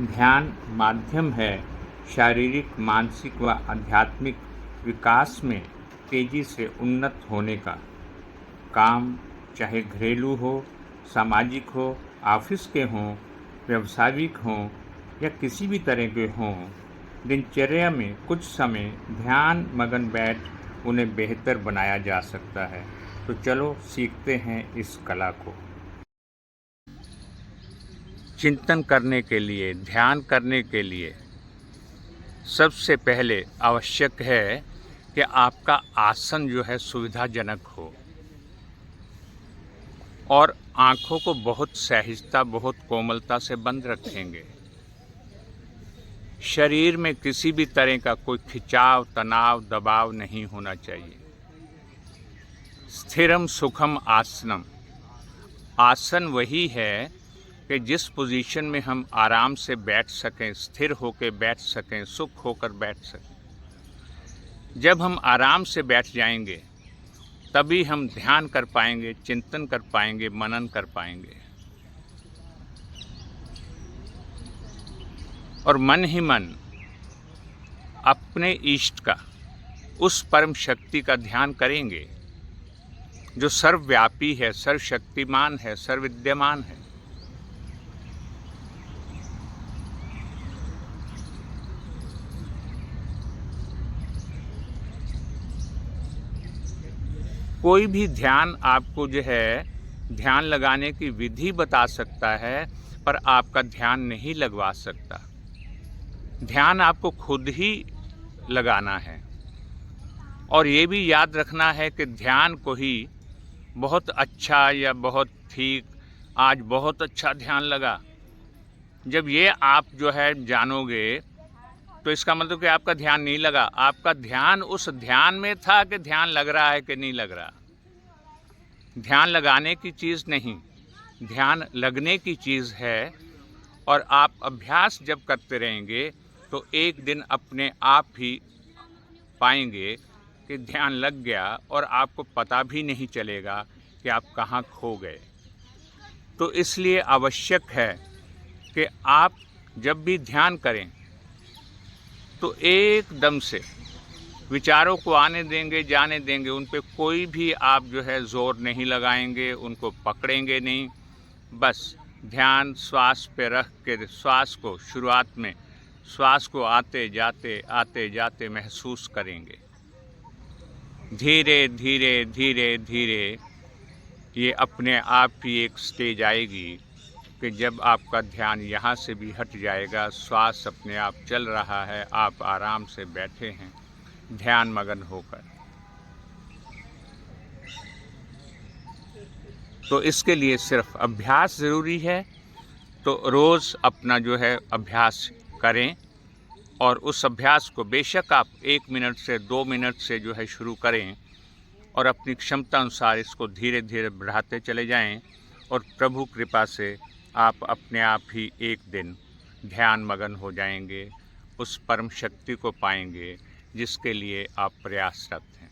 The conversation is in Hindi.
ध्यान माध्यम है शारीरिक, मानसिक व आध्यात्मिक विकास में तेजी से उन्नत होने का। काम चाहे घरेलू हो, सामाजिक हो, ऑफिस के हों, व्यावसायिक हों या किसी भी तरह के हों, दिनचर्या में कुछ समय ध्यान मगन बैठ उन्हें बेहतर बनाया जा सकता है। तो चलो सीखते हैं इस कला को। चिंतन करने के लिए, ध्यान करने के लिए सबसे पहले आवश्यक है कि आपका आसन जो है सुविधाजनक हो और आँखों को बहुत सहजता, बहुत कोमलता से बंद रखेंगे। शरीर में किसी भी तरह का कोई खिंचाव, तनाव, दबाव नहीं होना चाहिए। स्थिरम सुखम आसनम। आसन वही है कि जिस पोजीशन में हम आराम से बैठ सकें, स्थिर होकर बैठ सकें, सुख होकर बैठ सकें। जब हम आराम से बैठ जाएंगे तभी हम ध्यान कर पाएंगे, चिंतन कर पाएंगे, मनन कर पाएंगे। और मन ही मन अपने इष्ट का, उस परम शक्ति का ध्यान करेंगे जो सर्वव्यापी है, सर्वशक्तिमान है, सर्वविद्यमान है। कोई भी ध्यान आपको जो है ध्यान लगाने की विधि बता सकता है, पर आपका ध्यान नहीं लगवा सकता। ध्यान आपको खुद ही लगाना है। और ये भी याद रखना है कि ध्यान को ही बहुत अच्छा या बहुत ठीक, आज बहुत अच्छा ध्यान लगा, जब ये आप जो है जानोगे तो इसका मतलब कि आपका ध्यान नहीं लगा। आपका ध्यान उस ध्यान में था कि ध्यान लग रहा है कि नहीं लग रहा। ध्यान लगाने की चीज़ नहीं, ध्यान लगने की चीज़ है। और आप अभ्यास जब करते रहेंगे तो एक दिन अपने आप ही पाएंगे कि ध्यान लग गया और आपको पता भी नहीं चलेगा कि आप कहाँ खो गए। तो इसलिए आवश्यक है कि आप जब भी ध्यान करें तो एकदम से विचारों को आने देंगे, जाने देंगे। उन पे कोई भी आप जो है ज़ोर नहीं लगाएंगे, उनको पकड़ेंगे नहीं। बस ध्यान श्वास पे रख के श्वास को शुरुआत में श्वास को आते जाते महसूस करेंगे। धीरे धीरे धीरे धीरे ये अपने आप ही एक स्टेज आएगी कि जब आपका ध्यान यहाँ से भी हट जाएगा, श्वास अपने आप चल रहा है, आप आराम से बैठे हैं ध्यान मगन होकर। तो इसके लिए सिर्फ अभ्यास ज़रूरी है। तो रोज़ अपना जो है अभ्यास करें और उस अभ्यास को बेशक आप 1 मिनट से 2 मिनट से जो है शुरू करें और अपनी क्षमता अनुसार इसको धीरे धीरे बढ़ाते चले जाएं। और प्रभु कृपा से आप अपने आप ही एक दिन ध्यान मगन हो जाएंगे, उस परम शक्ति को पाएंगे जिसके लिए आप प्रयासरत हैं।